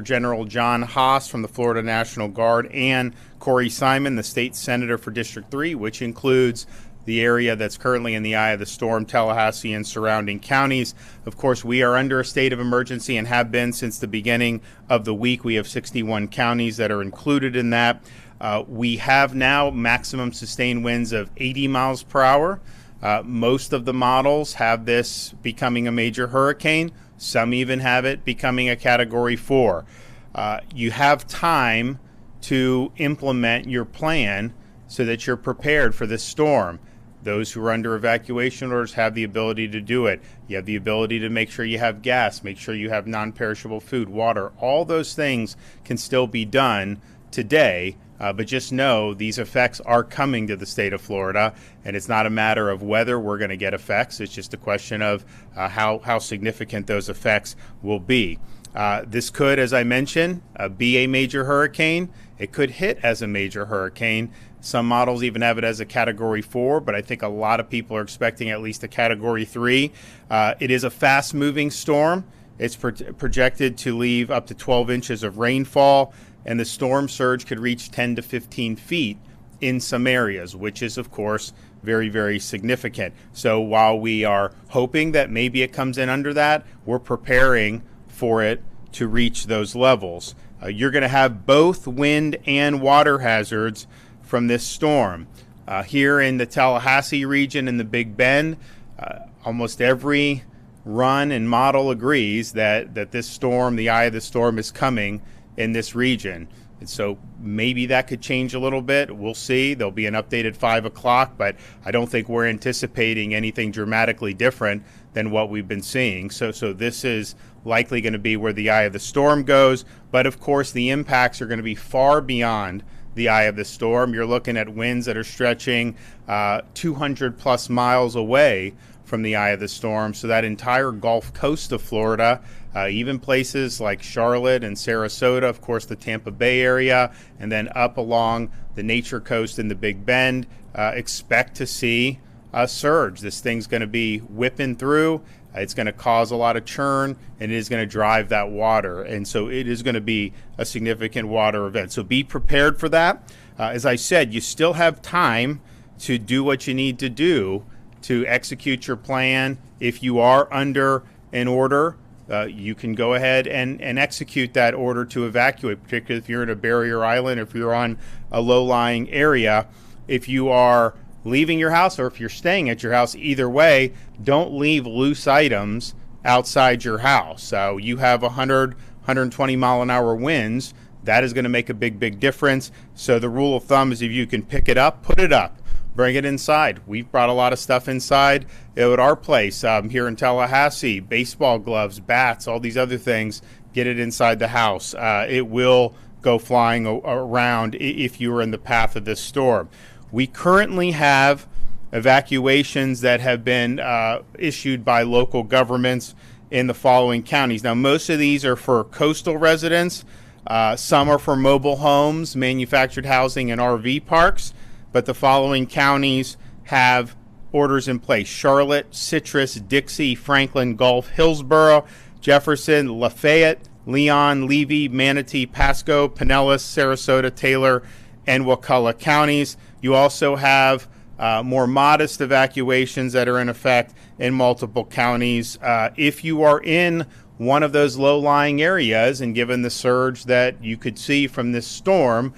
General John Haas from the Florida National Guard, and Corey Simon, the state senator for District 3, which includes the area that's currently in the eye of the storm, Tallahassee and surrounding counties. Of course, we are under a state of emergency and have been since the beginning of the week. We have 61 counties that are included in that. We have now maximum sustained winds of 80 miles per hour. Most of the models have this becoming a major hurricane. Some even have it becoming a Category 4. You have time to implement your plan so that you're prepared for this storm. Those who are under evacuation orders have the ability to do it. You have the ability to make sure you have gas, make sure you have non-perishable food, water. All those things can still be done today, but just know these effects are coming to the state of Florida, and it's not a matter of whether we're going to get effects. It's just a question of how significant those effects will be. This could, as I mentioned, be a major hurricane. It could hit as a major hurricane. Some models even have it as a Category 4, but I think a lot of people are expecting at least a Category 3. It is a fast-moving storm. It's projected to leave up to 12 inches of rainfall, and the storm surge could reach 10 to 15 feet in some areas, which is, of course, very, very significant. So while we are hoping that maybe it comes in under that, we're preparing for it to reach those levels. You're going to have both wind and water hazards from this storm. Here in the Tallahassee region in the Big Bend, almost every run and model agrees that this storm, the eye of the storm, is coming in this region. And so maybe that could change a little bit. We'll see. There'll be an update at 5 o'clock, but I don't think we're anticipating anything dramatically different than what we've been seeing. So this is likely going to be where the eye of the storm goes. But of course, the impacts are going to be far beyond the eye of the storm. You're looking at winds that are stretching 200 plus miles away from the eye of the storm. So that entire Gulf Coast of Florida, even places like Charlotte and Sarasota, of course the Tampa Bay area, and then up along the Nature Coast in the Big Bend, expect to see a surge. This thing's going to be whipping through. It's going to cause a lot of churn, and it is going to drive that water. And so it is going to be a significant water event. So be prepared for that. As I said, you still have time to do what you need to do to execute your plan. If you are under an order, you can go ahead and execute that order to evacuate, particularly if you're in a barrier island, if you're on a low-lying area. If you are leaving your house or if you're staying at your house, either way, don't leave loose items outside your house. So you have 100, 120 mile an hour winds. That is going to make a big difference. So the rule of thumb is if you can pick it up, put it up. Bring it inside. We've brought a lot of stuff inside at our place here in Tallahassee. Baseball gloves, bats, all these other things. Get it inside the house. It will go flying around if you are in the path of this storm. We currently have evacuations that have been issued by local governments in the following counties. Now, most of these are for coastal residents. Some are for mobile homes, manufactured housing, and RV parks. But the following counties have orders in place: Charlotte, Citrus, Dixie, Franklin, Gulf, Hillsborough, Jefferson, Lafayette, Leon, Levy, Manatee, Pasco, Pinellas, Sarasota, Taylor, and Wakulla counties. You also have more modest evacuations that are in effect in multiple counties. If you are in one of those low-lying areas, and given the surge that you could see from this storm,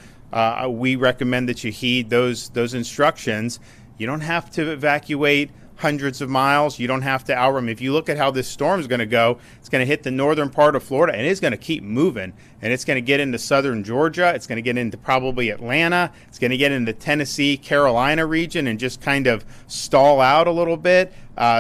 we recommend that you heed those instructions. You don't have to evacuate hundreds of miles. You don't have to outrun. If you look at how this storm is going to go, it's going to hit the northern part of Florida, and it's going to keep moving. And it's going to get into southern Georgia. It's going to get into probably Atlanta. It's going to get into Tennessee, Carolina region, and just kind of stall out a little bit.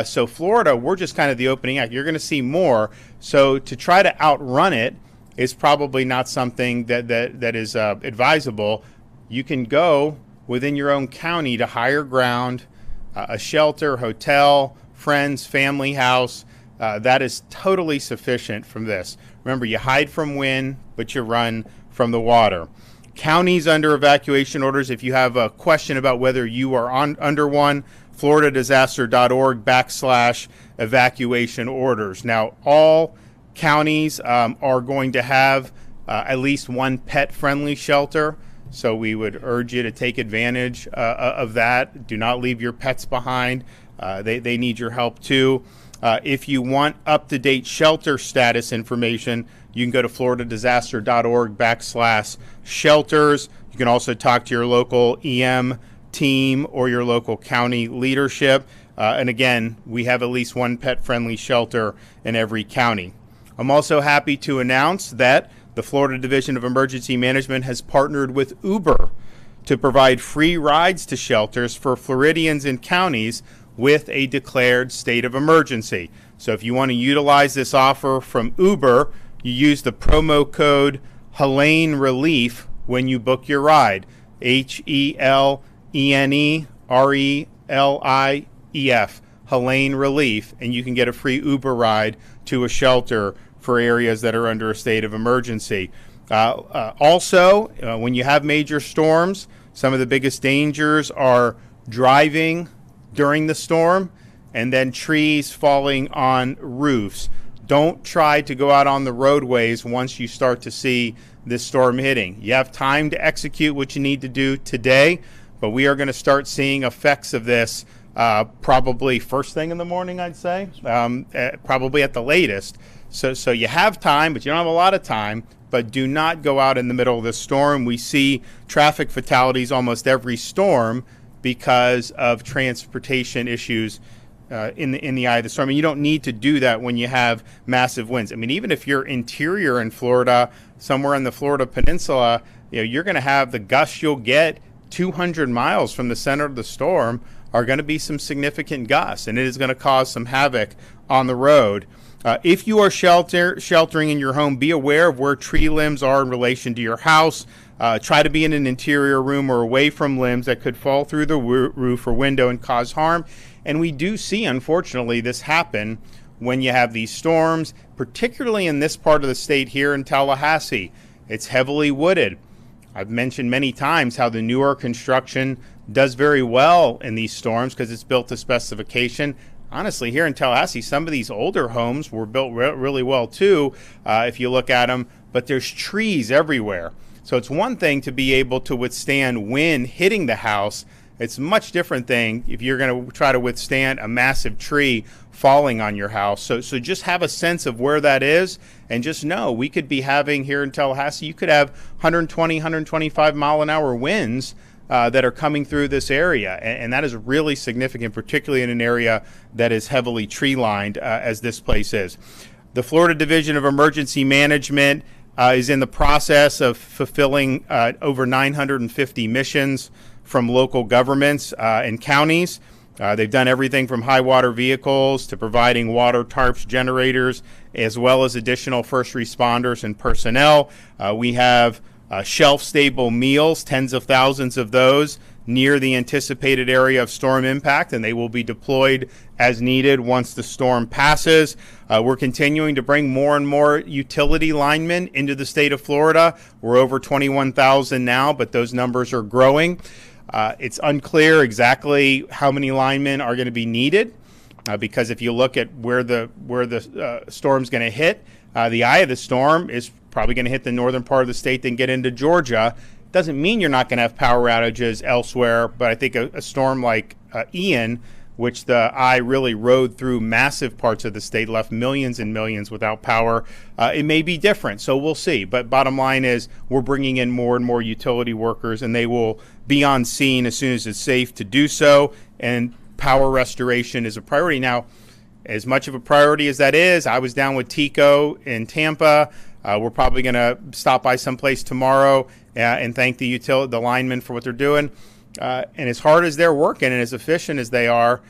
So Florida, we're just kind of the opening act. You're going to see more. So to try to outrun it is probably not something that is advisable. You can go within your own county to higher ground, a shelter, hotel, friends, family house. That is totally sufficient from this. Remember, you hide from wind, but you run from the water. Counties under evacuation orders, if you have a question about whether you are under one, floridadisaster.org/evacuation orders. Now, all counties are going to have at least one pet-friendly shelter. So we would urge you to take advantage of that. Do not leave your pets behind. They need your help too. If you want up-to-date shelter status information, you can go to floridadisaster.org/shelters. You can also talk to your local EM team or your local county leadership. And again, we have at least one pet-friendly shelter in every county. I'm also happy to announce that the Florida Division of Emergency Management has partnered with Uber to provide free rides to shelters for Floridians in counties with a declared state of emergency. So if you want to utilize this offer from Uber, you use the promo code Helene Relief when you book your ride. HELENERELIEF, Helene Relief, and you can get a free Uber ride to a shelter for areas that are under a state of emergency. Also, when you have major storms, some of the biggest dangers are driving during the storm and then trees falling on roofs. Don't try to go out on the roadways once you start to see this storm hitting. You have time to execute what you need to do today, but we are going to start seeing effects of this probably first thing in the morning, I'd say, probably at the latest. So you have time, but you don't have a lot of time. But do not go out in the middle of the storm. We see traffic fatalities almost every storm because of transportation issues in the eye of the storm. And you don't need to do that when you have massive winds. I mean, even if you're interior in Florida, somewhere in the Florida Peninsula, you're going to have the gusts you'll get 200 miles from the center of the storm are going to be some significant gusts, and it is going to cause some havoc on the road. If you are sheltering in your home, be aware of where tree limbs are in relation to your house. Try to be in an interior room or away from limbs that could fall through the roof or window and cause harm. And we do see, unfortunately, this happen when you have these storms, particularly in this part of the state here in Tallahassee. It's heavily wooded. I've mentioned many times how the newer construction does very well in these storms because it's built to specification. Honestly, here in Tallahassee, some of these older homes were built really well too, if you look at them, but there's trees everywhere. So it's one thing to be able to withstand wind hitting the house. It's a much different thing if you're going to try to withstand a massive tree falling on your house. So just have a sense of where that is, and just know we could be having here in Tallahassee, you could have 120, 125 mile an hour winds that are coming through this area. And that is really significant, particularly in an area that is heavily tree lined as this place is. The Florida Division of Emergency Management is in the process of fulfilling over 950 missions from local governments and counties. They've done everything from high water vehicles to providing water tarps, generators, as well as additional first responders and personnel. We have shelf-stable meals, tens of thousands of those, near the anticipated area of storm impact, and they will be deployed as needed once the storm passes. We're continuing to bring more and more utility linemen into the state of Florida. We're over 21,000 now, but those numbers are growing. It's unclear exactly how many linemen are going to be needed because if you look at where the storm's going to hit, the eye of the storm is probably going to hit the northern part of the state, then get into Georgia. Doesn't mean you're not going to have power outages elsewhere, but I think a storm like Ian, which the eye really rode through massive parts of the state, left millions and millions without power, it may be different. So we'll see. But bottom line is we're bringing in more and more utility workers, and they will be on scene as soon as it's safe to do so. And power restoration is a priority. Now, as much of a priority as that is, I was down with Tico in Tampa. We're probably going to stop by someplace tomorrow and thank the linemen for what they're doing. And as hard as they're working and as efficient as they are,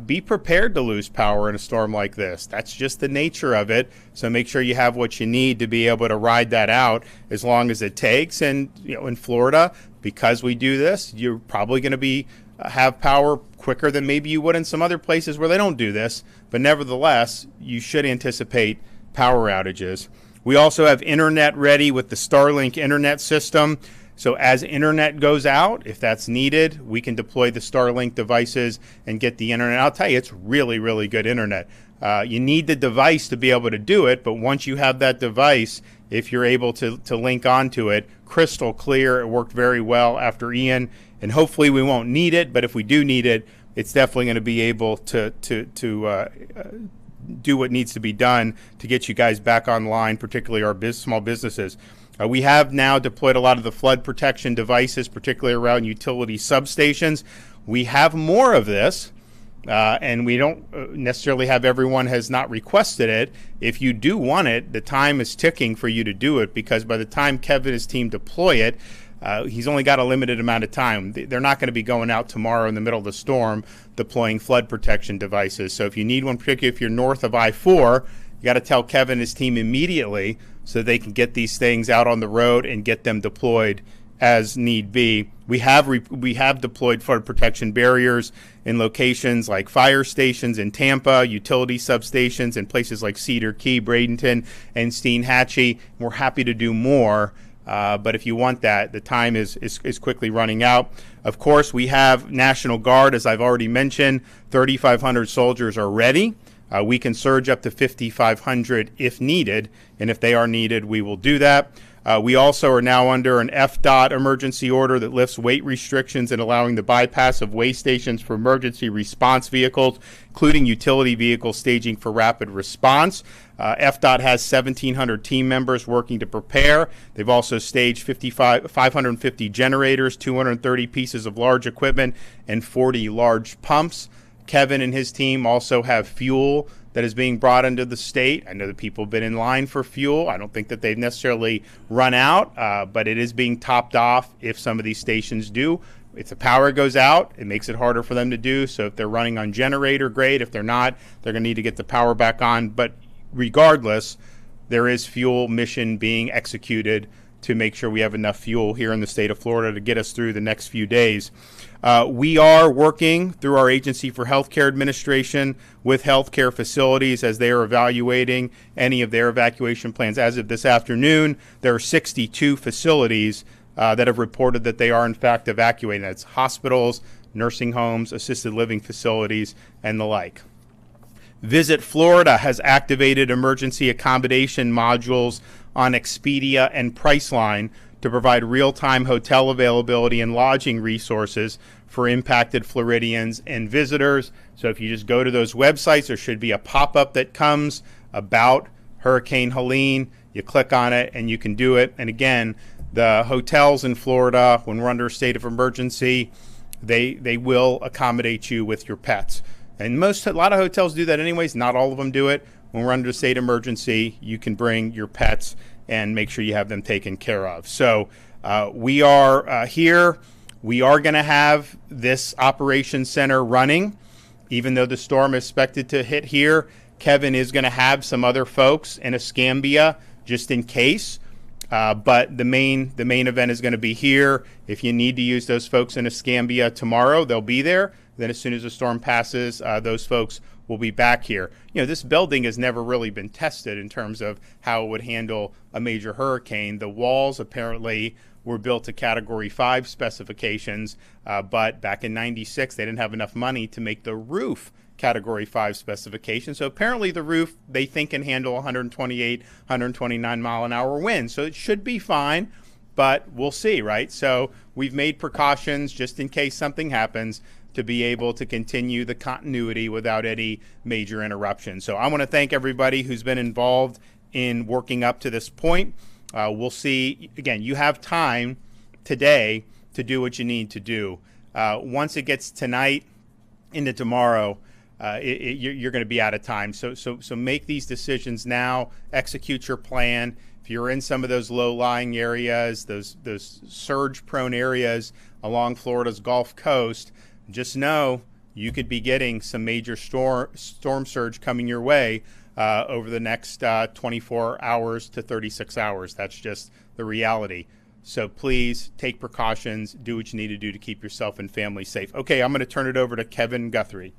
be prepared to lose power in a storm like this. That's just the nature of it. So make sure you have what you need to be able to ride that out as long as it takes. And in Florida, because we do this, you're probably going to have power quicker than maybe you would in some other places where they don't do this. But nevertheless, you should anticipate power outages. We also have internet ready with the Starlink internet system. So as internet goes out, if that's needed, we can deploy the Starlink devices and get the internet. I'll tell you, it's really, really good internet. You need the device to be able to do it, but once you have that device, if you're able to link onto it, crystal clear. It worked very well after Ian, and hopefully we won't need it, but if we do need it, it's definitely going to be able to do what needs to be done to get you guys back online, particularly our small businesses. We have now deployed a lot of the flood protection devices, particularly around utility substations. We have more of this, and we don't necessarily have everyone has not requested it. If you do want it, the time is ticking for you to do it, because by the time Kevin and his team deploy it, he's only got a limited amount of time. They're not going to be going out tomorrow in the middle of the storm deploying flood protection devices. So if you need one, particularly if you're north of I-4, you got to tell Kevin and his team immediately so they can get these things out on the road and get them deployed as need be. We have deployed flood protection barriers in locations like fire stations in Tampa, utility substations in places like Cedar Key, Bradenton, and Steinhatchee. We're happy to do more. But if you want that, the time is quickly running out. Of course, we have National Guard, as I've already mentioned. 3,500 soldiers are ready. We can surge up to 5,500 if needed, and if they are needed, we will do that. We also are now under an FDOT emergency order that lifts weight restrictions and allowing the bypass of weigh stations for emergency response vehicles, including utility vehicles staging for rapid response. FDOT has 1,700 team members working to prepare. They've also staged 550 generators, 230 pieces of large equipment, and 40 large pumps. Kevin and his team also have fuel that is being brought into the state. I know that people have been in line for fuel. I don't think that they've necessarily run out, but it is being topped off if some of these stations do. If the power goes out, it makes it harder for them to do. So if they're running on generator, great. If they're not, they're going to need to get the power back on. But regardless, there is fuel mission being executed to make sure we have enough fuel here in the state of Florida to get us through the next few days. We are working through our Agency for Healthcare Administration with healthcare facilities as they are evaluating any of their evacuation plans. As of this afternoon, there are 62 facilities that have reported that they are in fact evacuating. That's hospitals, nursing homes, assisted living facilities, and the like. Visit Florida has activated emergency accommodation modules on Expedia and Priceline to provide real-time hotel availability and lodging resources for impacted Floridians and visitors. So if you just go to those websites, there should be a pop-up that comes about Hurricane Helene. You click on it and you can do it. And again, the hotels in Florida, when we're under a state of emergency, they will accommodate you with your pets. And a lot of hotels do that anyways. Not all of them do it. When we're under a state emergency, you can bring your pets and make sure you have them taken care of. So we are here. We are going to have this operations center running, even though the storm is expected to hit here. Kevin is going to have some other folks in Escambia just in case. But the main event is going to be here. If you need to use those folks in Escambia tomorrow, they'll be there. Then as soon as the storm passes, those folks will be back here. You know, this building has never really been tested in terms of how it would handle a major hurricane. The walls apparently were built to Category 5 specifications, but back in '96, they didn't have enough money to make the roof Category 5 specifications. So apparently the roof, they think, can handle 128, 129 mile an hour winds. So it should be fine, but we'll see, right? So we've made precautions just in case something happens to be able to continue the continuity without any major interruption. So I want to thank everybody who's been involved in working up to this point. We'll see. Again, you have time today to do what you need to do. Once it gets tonight into tomorrow, you're going to be out of time. So make these decisions now. Execute your plan. If you're in some of those low-lying areas, those surge-prone areas along Florida's Gulf Coast, just know you could be getting some major storm surge coming your way over the next 24 hours to 36 hours. That's just the reality. So please take precautions, do what you need to do to keep yourself and family safe. Okay, I'm going to turn it over to Kevin Guthrie.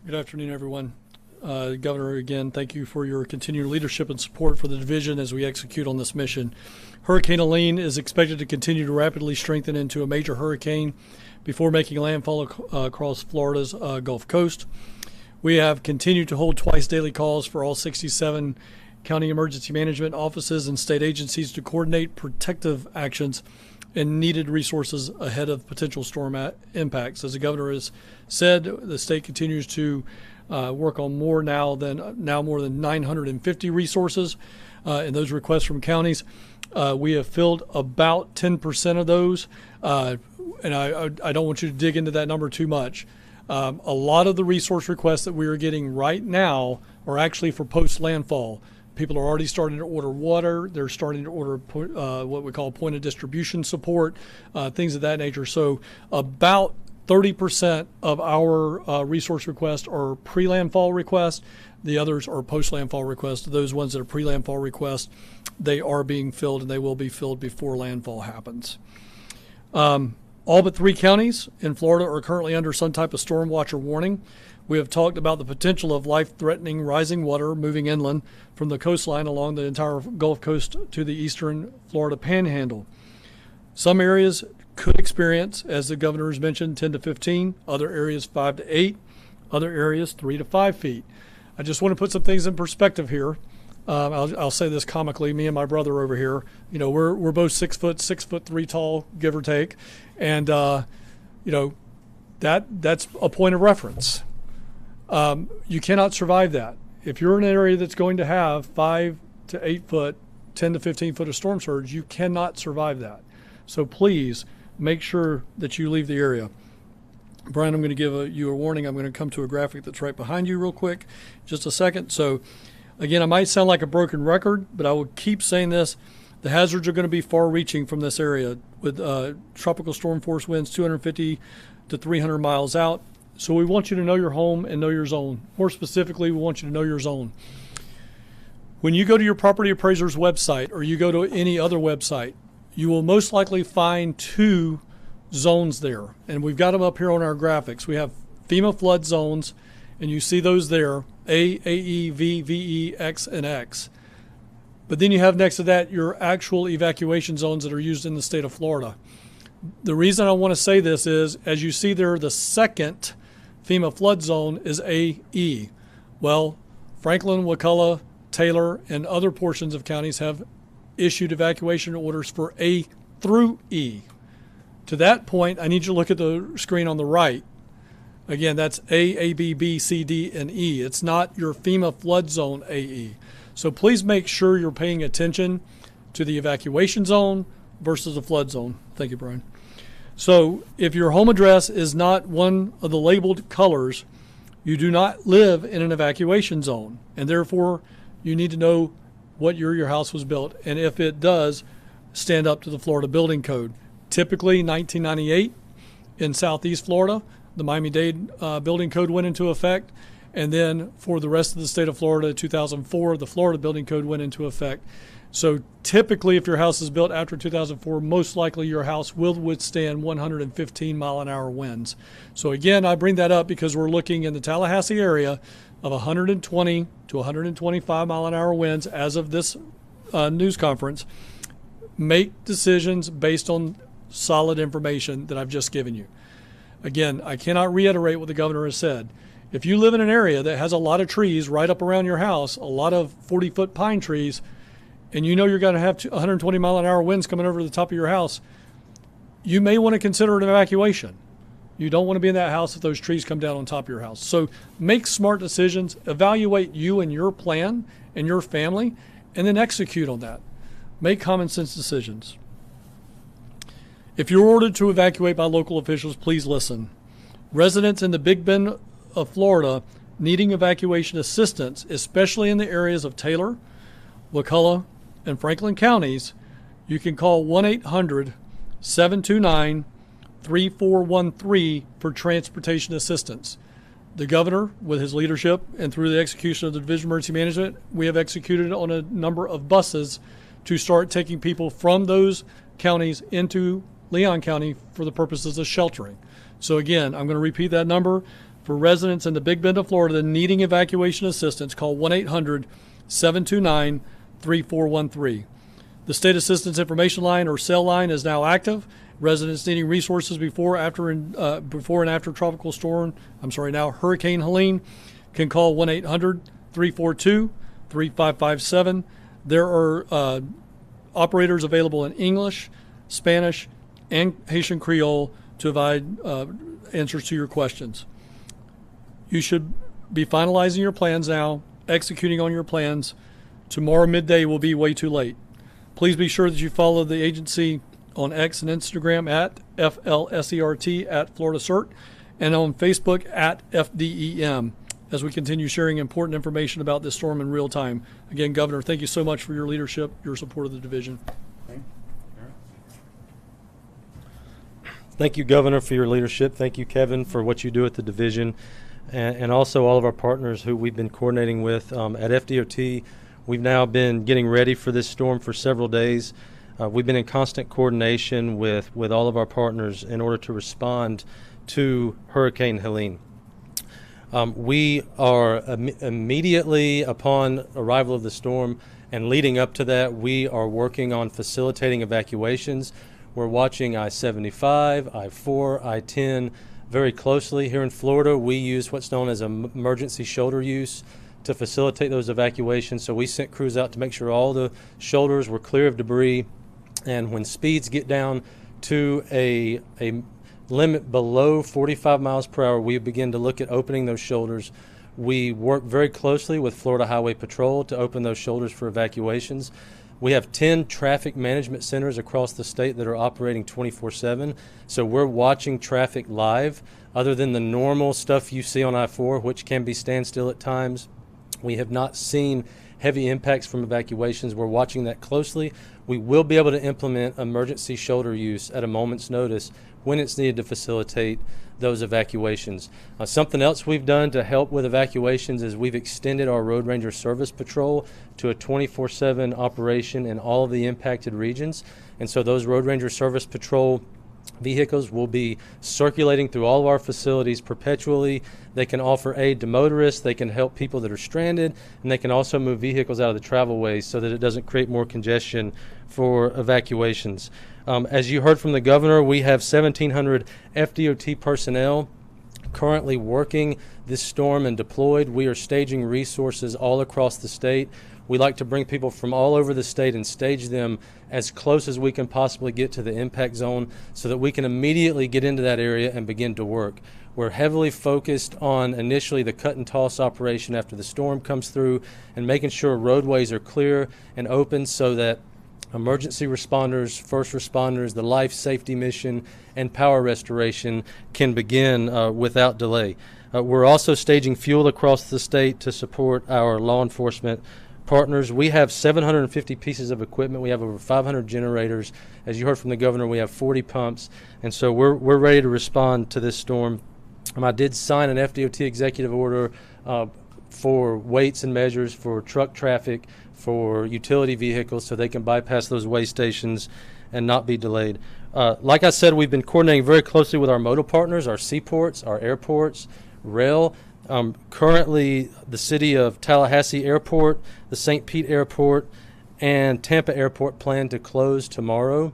Good afternoon, everyone. Governor, again, thank you for your continued leadership and support for the division as we execute on this mission. Hurricane Helene is expected to continue to rapidly strengthen into a major hurricane before making landfall across Florida's Gulf Coast. We have continued to hold twice daily calls for all 67 county emergency management offices and state agencies to coordinate protective actions and needed resources ahead of potential storm impacts. As the governor has said, the state continues to work on more more than 950 resources and those requests from counties. We have filled about 10% of those, and I don't want you to dig into that number too much. A lot of the resource requests that we are getting right now are actually for post-landfall. People are already starting to order water. They're starting to order what we call point of distribution support, things of that nature. So about 30% of our resource requests are pre-landfall requests. The others are post-landfall requests. Those ones that are pre-landfall requests, they are being filled, and they will be filled before landfall happens. All but 3 counties in Florida are currently under some type of storm watch or warning. We have talked about the potential of life-threatening rising water moving inland from the coastline along the entire Gulf Coast to the eastern Florida panhandle. Some areas could experience, as the governor has mentioned, 10 to 15, other areas 5 to 8, other areas 3 to 5 feet. I just want to put some things in perspective here. I'll say this comically. Me and my brother over here, we're both 6'3" tall, give or take, and that's a point of reference. You cannot survive that. If you're in an area that's going to have 5 to 8 foot, 10 to 15 foot of storm surge, you cannot survive that. So please make sure that you leave the area. Brian, I'm going to give you a warning. I'm going to come to a graphic that's right behind you real quick, just a second. So again, I might sound like a broken record, but I will keep saying this. The hazards are going to be far-reaching from this area with tropical storm force winds 250 to 300 miles out. So we want you to know your home and know your zone. More specifically, we want you to know your zone. When you go to your property appraiser's website or you go to any other website, you will most likely find 2 zones there. And we've got them up here on our graphics. We have FEMA flood zones, and you see those there, A, AE, V, VE, X, and X. But then you have next to that your actual evacuation zones that are used in the state of Florida. The reason I want to say this is, as you see there, the second FEMA flood zone is AE. Well, Franklin, Wakulla, Taylor, and other portions of counties have issued evacuation orders for A through E. To that point, I need you to look at the screen on the right. Again, that's A, B, B, C, D, and E. It's not your FEMA flood zone AE. So please make sure you're paying attention to the evacuation zone versus the flood zone. Thank you, Brian. So if your home address is not one of the labeled colors, you do not live in an evacuation zone, and therefore you need to know what year your house was built, and if it does, stand up to the Florida Building Code. Typically 1998 in Southeast Florida, the Miami-Dade Building Code went into effect, and then for the rest of the state of Florida, 2004, the Florida Building Code went into effect. So typically, if your house is built after 2004, most likely your house will withstand 115 mile an hour winds. So again, I bring that up because we're looking in the Tallahassee area of 120 to 125 mile an hour winds as of this news conference. Make decisions based on solid information that I've just given you. Again, I cannot reiterate what the governor has said. If you live in an area that has a lot of trees right up around your house, a lot of 40-foot pine trees, and you know you're going to have 120 mile an hour winds coming over the top of your house, you may want to consider an evacuation. You don't want to be in that house if those trees come down on top of your house. So make smart decisions, evaluate you and your plan and your family, and then execute on that. Make common sense decisions. If you're ordered to evacuate by local officials, please listen. Residents in the Big Bend of Florida needing evacuation assistance, especially in the areas of Taylor, Wakulla, and Franklin counties, you can call 1-800-729-3413 for transportation assistance. The governor, with his leadership and through the execution of the Division of Emergency Management, we have executed on a number of buses to start taking people from those counties into Leon County for the purposes of sheltering. So again, I'm going to repeat that number. For residents in the Big Bend of Florida needing evacuation assistance, call 1-800-729-3413. The State Assistance Information Line, or cell line, is now active. Residents needing resources before and after Hurricane Helene can call 1-800-342-3557. There are operators available in English, Spanish, and Haitian Creole to provide answers to your questions. You should be finalizing your plans now, executing on your plans. Tomorrow midday will be way too late. Please be sure that you follow the agency on X and Instagram at FLSERT at Florida CERT and on Facebook at FDEM as we continue sharing important information about this storm in real time. Again, Governor, thank you so much for your leadership, your support of the division. Thank you, Governor, for your leadership. Thank you, Kevin, for what you do at the division, and also all of our partners who we've been coordinating with. At FDOT, we've now been getting ready for this storm for several days. We've been in constant coordination with all of our partners in order to respond to Hurricane Helene. We are immediately upon arrival of the storm and leading up to that, we are working on facilitating evacuations. We're watching I-75, I-4, I-10 very closely. Here in Florida, we use what's known as emergency shoulder use to facilitate those evacuations. So we sent crews out to make sure all the shoulders were clear of debris. And when speeds get down to a limit below 45 miles per hour, we begin to look at opening those shoulders. We work very closely with Florida Highway Patrol to open those shoulders for evacuations. We have 10 traffic management centers across the state that are operating 24/7. So we're watching traffic live. Other than the normal stuff you see on I-4, which can be standstill at times, we have not seen heavy impacts from evacuations. We're watching that closely. We will be able to implement emergency shoulder use at a moment's notice when it's needed to facilitate those evacuations. Something else we've done to help with evacuations is we've extended our Road Ranger Service Patrol to a 24/7 operation in all of the impacted regions. And so those Road Ranger Service Patrol vehicles will be circulating through all of our facilities perpetually. They can offer aid to motorists, they can help people that are stranded, and they can also move vehicles out of the travel ways so that it doesn't create more congestion for evacuations. As you heard from the governor, we have 1,700 FDOT personnel currently working this storm and deployed. We are staging resources all across the state. We like to bring people from all over the state and stage them as close as we can possibly get to the impact zone so that we can immediately get into that area and begin to work. We're heavily focused on initially the cut and toss operation after the storm comes through and making sure roadways are clear and open so that emergency responders, first responders, the life safety mission, and power restoration can begin without delay. We're also staging fuel across the state to support our law enforcement partners. We have 750 pieces of equipment. We have over 500 generators. As you heard from the governor, we have 40 pumps. And so we're ready to respond to this storm. I did sign an FDOT executive order for weights and measures for truck traffic, for utility vehicles, so they can bypass those weigh stations and not be delayed. Like I said, we've been coordinating very closely with our modal partners, our seaports, our airports, rail. Currently, the city of Tallahassee Airport, the St. Pete Airport, and Tampa Airport plan to close tomorrow.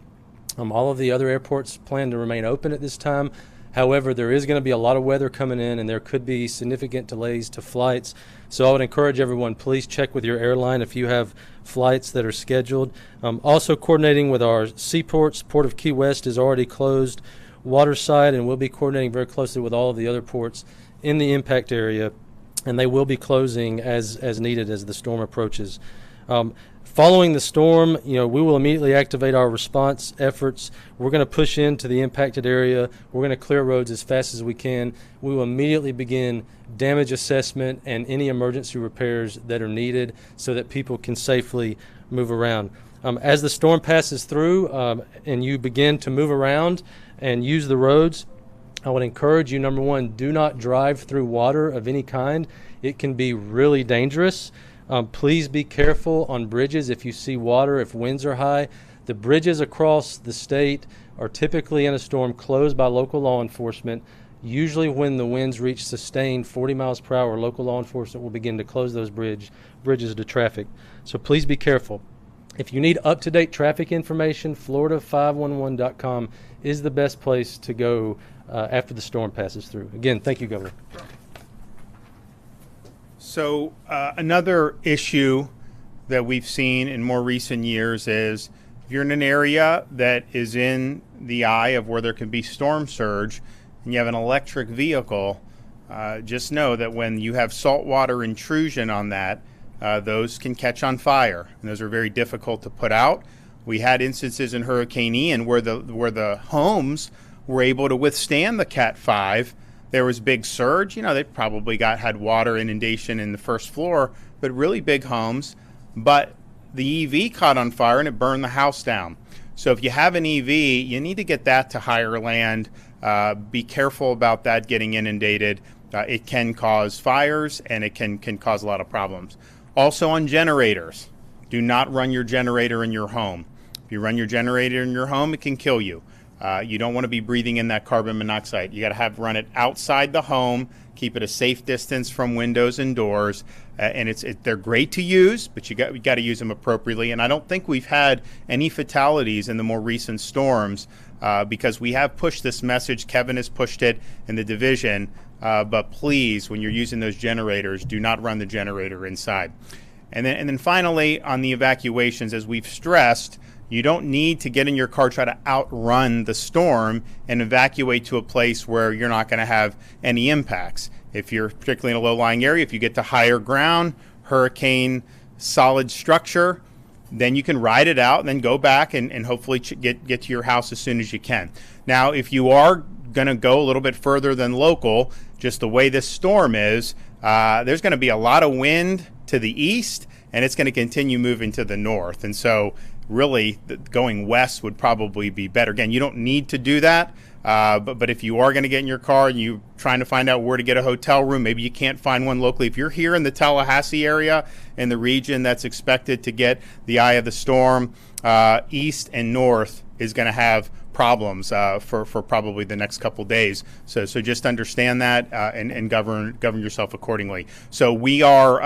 All of the other airports plan to remain open at this time. However, there is going to be a lot of weather coming in, and there could be significant delays to flights. So I would encourage everyone, please check with your airline if you have flights that are scheduled. Also coordinating with our seaports. Port of Key West is already closed waterside, and we'll be coordinating very closely with all of the other ports in the impact area, and they will be closing as needed as the storm approaches. Following the storm, we will immediately activate our response efforts. We're going to push into the impacted area. We're going to clear roads as fast as we can. We will immediately begin damage assessment and any emergency repairs that are needed so that people can safely move around. As the storm passes through and you begin to move around and use the roads, I would encourage you, number one, do not drive through water of any kind. It can be really dangerous. Please be careful on bridges if you see water, if winds are high. The bridges across the state are typically in a storm closed by local law enforcement. Usually when the winds reach sustained 40 miles per hour, local law enforcement will begin to close those bridges to traffic. So please be careful. If you need up-to-date traffic information, Florida511.com is the best place to go after the storm passes through. Again, thank you, Governor. So another issue that we've seen in more recent years is if you're in an area that is in the eye of where there can be storm surge and you have an electric vehicle, just know that when you have saltwater intrusion on that, those can catch on fire, and those are very difficult to put out. We had instances in Hurricane Ian where the homes were able to withstand the Cat 5. There was big surge. They probably had water inundation in the first floor, but really big homes. But the EV caught on fire and it burned the house down. So if you have an EV, you need to get that to higher land. Be careful about that getting inundated. It can cause fires and it can cause a lot of problems. Also on generators, do not run your generator in your home. If you run your generator in your home, it can kill you. You don't want to be breathing in that carbon monoxide. You got to run it outside the home, keep it a safe distance from windows and doors. And they're great to use, but you got to use them appropriately. And I don't think we've had any fatalities in the more recent storms because we have pushed this message. Kevin has pushed it in the division. But please, when you're using those generators, do not run the generator inside. And then finally, on the evacuations, as we've stressed, you don't need to get in your car, try to outrun the storm and evacuate to a place where you're not going to have any impacts. If you're particularly in a low-lying area, if you get to higher ground, hurricane solid structure, then you can ride it out and then go back and hopefully get to your house as soon as you can. Now, if you are going to go a little bit further than local, just the way this storm is, there's going to be a lot of wind to the east, and it's going to continue moving to the north. And so really going west would probably be better. Again, you don't need to do that, but if you are going to get in your car and you're trying to find out where to get a hotel room, maybe you can't find one locally. If you're here in the Tallahassee area, in the region that's expected to get the eye of the storm, east and north is going to have problems for probably the next couple days. So just understand that and govern yourself accordingly. So we are,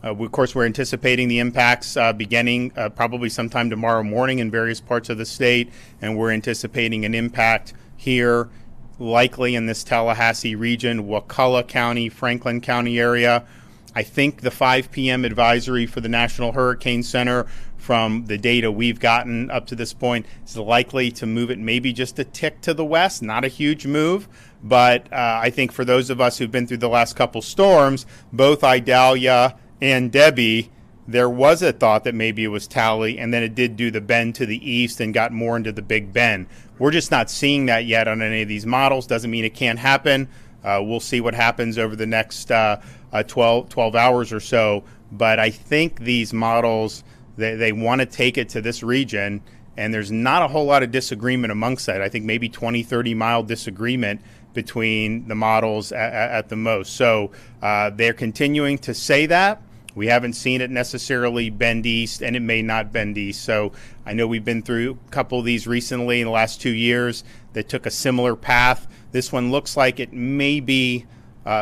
of course, we're anticipating the impacts beginning probably sometime tomorrow morning in various parts of the state, and we're anticipating an impact here, likely in this Tallahassee region, Wakulla County, Franklin County area. I think the 5 p.m. advisory for the National Hurricane Center, from the data we've gotten up to this point, is likely to move it maybe just a tick to the west, not a huge move. But I think for those of us who've been through the last couple storms, both Idalia and Debbie, there was a thought that maybe it was Tally, and then it did do the bend to the east and got more into the Big Bend. We're just not seeing that yet on any of these models. Doesn't mean it can't happen. We'll see what happens over the next 12 hours or so. But I think these models, they want to take it to this region, and there's not a whole lot of disagreement amongst that. I think maybe 20, 30 mile disagreement between the models at the most. So they're continuing to say that. We haven't seen it necessarily bend east, and it may not bend east. So I know we've been through a couple of these recently in the last 2 years that took a similar path. This one looks like it may be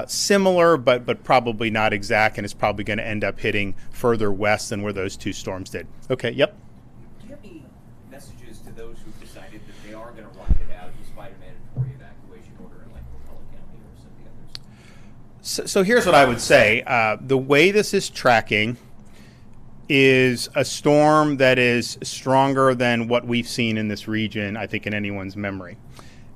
similar, but probably not exact, and it's probably going to end up hitting further west than where those two storms did. Okay, yep. Do you have any messages to those who've decided that they are going to ride it out despite a mandatory evacuation order in like Wakulla County or some of the others? So here's what I would say. The way this is tracking is a storm that is stronger than what we've seen in this region, I think, in anyone's memory.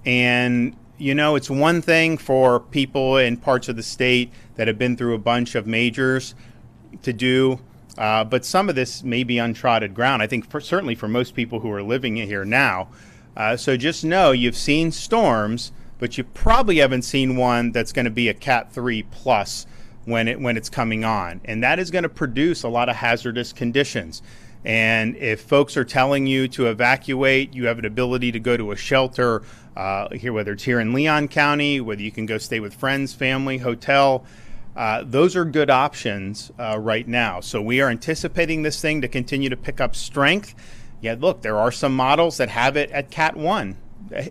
And it's one thing for people in parts of the state that have been through a bunch of majors to do, but some of this may be untrodden ground, I think, certainly for most people who are living here now. So just know you've seen storms, but you probably haven't seen one that's going to be a Cat 3 plus when it's coming on. And that is going to produce a lot of hazardous conditions. And if folks are telling you to evacuate, you have an ability to go to a shelter here, whether it's here in Leon County, whether you can go stay with friends, family, hotel. Those are good options right now. So we are anticipating this thing to continue to pick up strength. Yeah, look, there are some models that have it at Cat 1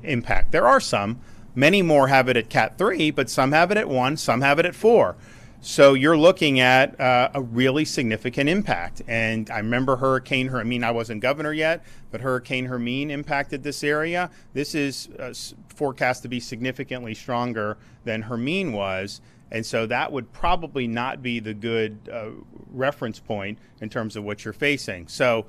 impact. There are some. Many more have it at Cat 3, but some have it at 1, some have it at 4. So you're looking at a really significant impact. And I remember Hurricane Hermine, I wasn't governor yet, but Hurricane Hermine impacted this area. This is forecast to be significantly stronger than Hermine was. And so that would probably not be the good reference point in terms of what you're facing. So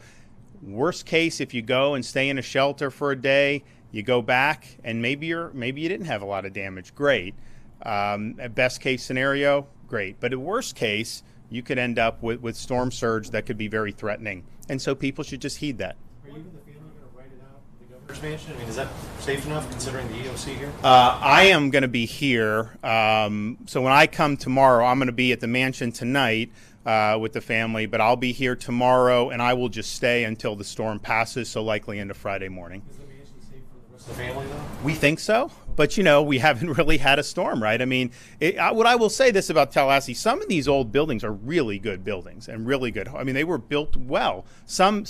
worst case, if you go and stay in a shelter for a day, you go back and maybe you didn't have a lot of damage. Great. At best case scenario, great. But at worst case, you could end up with storm surge that could be very threatening. And so people should just heed that. Are you and the family going to write it out at the governor's mansion? I mean, is that safe enough considering the EOC here? I am going to be here. So when I come tomorrow, I'm going to be at the mansion tonight with the family, but I'll be here tomorrow, and I will just stay until the storm passes, so likely into Friday morning. Is the mansion safe for the rest of the family, though? We think so, but we haven't really had a storm, right? I mean, what I will say this about Tallahassee, some of these old buildings are really good buildings and really good. I mean, they were built well. Some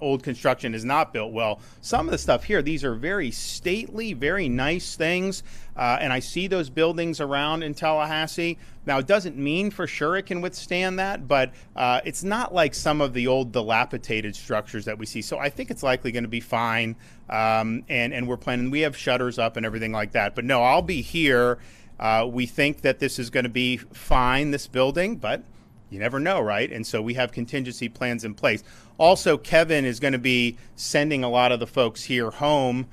old construction is not built well. Some of the stuff here, these are very stately, very nice things, and I see those buildings around in Tallahassee. Now, it doesn't mean for sure it can withstand that, but it's not like some of the old dilapidated structures that we see. So I think it's likely going to be fine, and we're planning. We have shutters up and everything like that. But no, I'll be here. We think that this is going to be fine, this building, but you never know, right? And so we have contingency plans in place. Also, Kevin is going to be sending a lot of the folks here home,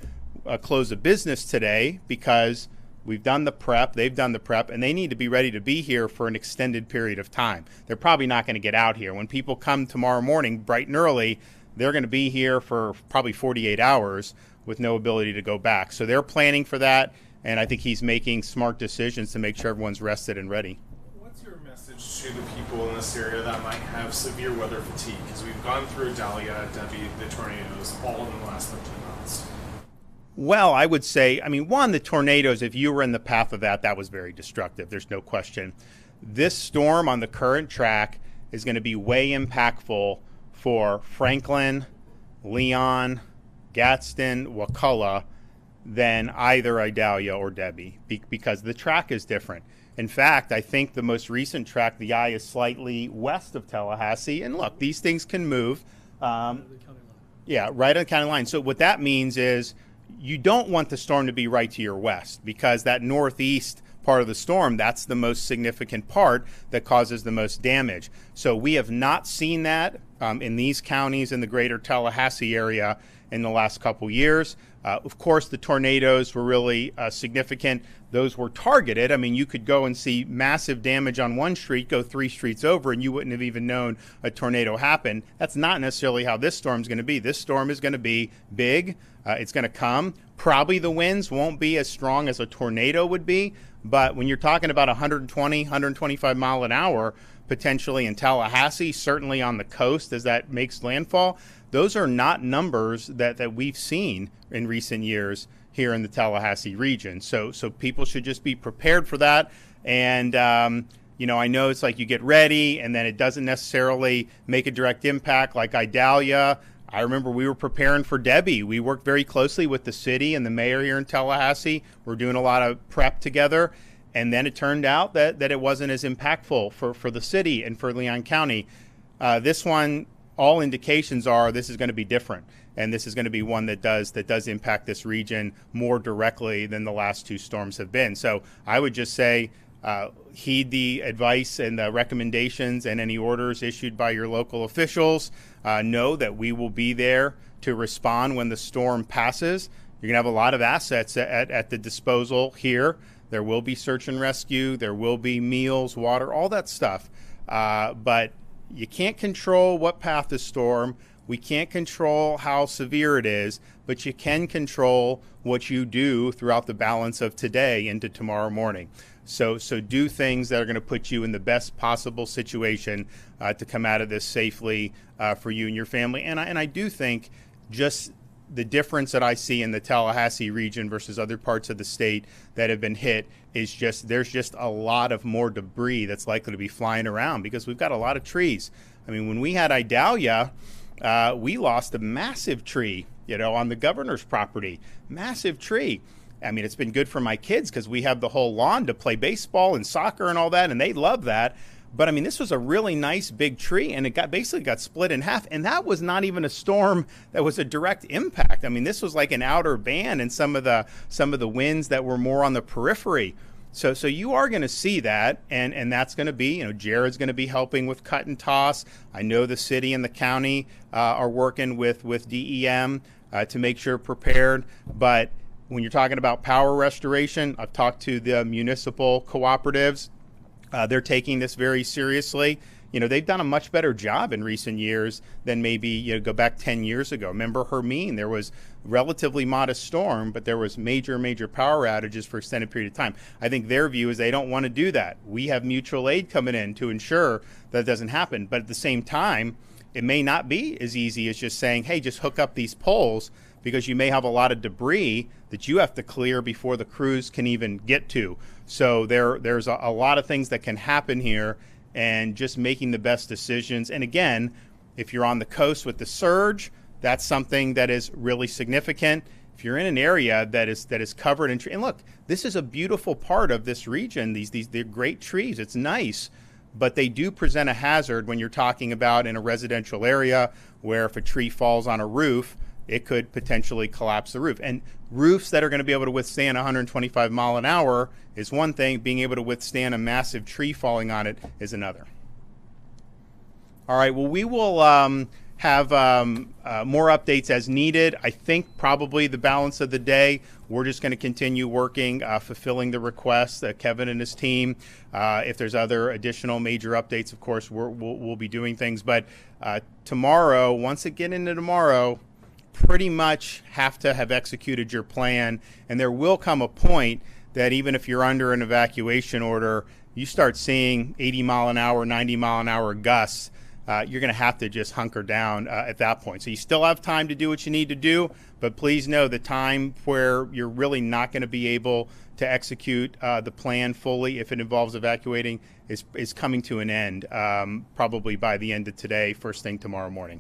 close of business today, because we've done the prep, they've done the prep, and they need to be ready to be here for an extended period of time. They're probably not going to get out here. When people come tomorrow morning, bright and early, they're going to be here for probably 48 hours with no ability to go back. So they're planning for that, and I think he's making smart decisions to make sure everyone's rested and ready. What's your message to the people in this area that might have severe weather fatigue? Because we've gone through Dahlia, Debbie, the tornadoes, all in the last 13 months. Well, I would say, one, the tornadoes, if you were in the path of that was very destructive. There's no question. This storm on the current track is going to be way impactful for Franklin, Leon, Gadsden, Wakulla than either Idalia or Debbie because the track is different. In fact, I think the most recent track, the eye is slightly west of Tallahassee. And look, these things can move. Yeah, right on the county line. So what that means is you don't want the storm to be right to your west because that northeast part of the storm, that's the most significant part that causes the most damage. So we have not seen that in these counties in the greater Tallahassee area in the last couple years. Of course, the tornadoes were really significant. Those were targeted. You could go and see massive damage on one street, go 3 streets over, and you wouldn't have even known a tornado happened. That's not necessarily how this storm's going to be. This storm is going to be big. It's going to come. Probably the winds won't be as strong as a tornado would be, but when you're talking about 120, 125 mile an hour, potentially in Tallahassee, certainly on the coast as that makes landfall, those are not numbers that we've seen in recent years here in the Tallahassee region. So people should just be prepared for that. And, I know it's like you get ready and then it doesn't necessarily make a direct impact like Idalia. I remember we were preparing for Debbie. We worked very closely with the city and the mayor here in Tallahassee. We're doing a lot of prep together. And then it turned out that it wasn't as impactful for the city and for Leon County. This one, all indications are this is going to be different. And this is going to be one that does impact this region more directly than the last 2 storms have been. So I would just say heed the advice and the recommendations and any orders issued by your local officials. Know that we will be there to respond when the storm passes. You're going to have a lot of assets at the disposal here. There will be search and rescue. There will be meals, water, all that stuff. But you can't control what path the storm. We can't control how severe it is, but you can control what you do throughout the balance of today into tomorrow morning. So do things that are going to put you in the best possible situation to come out of this safely for you and your family. And I do think just the difference that I see in the Tallahassee region versus other parts of the state that have been hit is just there's just a lot of more debris that's likely to be flying around because we've got a lot of trees. When we had Idalia, we lost a massive tree, on the governor's property, massive tree. It's been good for my kids because we have the whole lawn to play baseball and soccer and all that, and they love that. But this was a really nice big tree, and it basically got split in half. And that was not even a storm that was a direct impact. This was like an outer band and some of the winds that were more on the periphery. So you are going to see that, and that's going to be, Jared's going to be helping with cut and toss. I know the city and the county are working with DEM to make sure prepared. But when you're talking about power restoration, I've talked to the municipal cooperatives. They're taking this very seriously. They've done a much better job in recent years than maybe, go back 10 years ago. Remember Hermine, there was relatively modest storm, but there was major power outages for extended period of time. I think their view is they don't want to do that. We have mutual aid coming in to ensure that doesn't happen. But at the same time, it may not be as easy as just saying, hey, just hook up these poles, because you may have a lot of debris that you have to clear before the crews can even get to. So there's a lot of things that can happen here, and just making the best decisions. And again, if you're on the coast with the surge, that's something that is really significant. If you're in an area that is covered in trees, and look, this is a beautiful part of this region. They're great trees. It's nice, but they do present a hazard when you're talking about in a residential area where if a tree falls on a roof, it could potentially collapse the roof. And roofs that are going to be able to withstand 125 mile an hour is one thing. Being able to withstand a massive tree falling on it is another. All right, well, we will have more updates as needed. I think probably the balance of the day, we're just going to continue working, fulfilling the requests that Kevin and his team. If there's other additional major updates, of course, we'll be doing things. But tomorrow, once it get into tomorrow, pretty much have to have executed your plan. And there will come a point that even if you're under an evacuation order, you start seeing 80 mile an hour, 90 mile an hour gusts. You're going to have to just hunker down at that point. So you still have time to do what you need to do, but please know the time where you're really not going to be able to execute the plan fully if it involves evacuating is coming to an end, probably by the end of today, first thing tomorrow morning.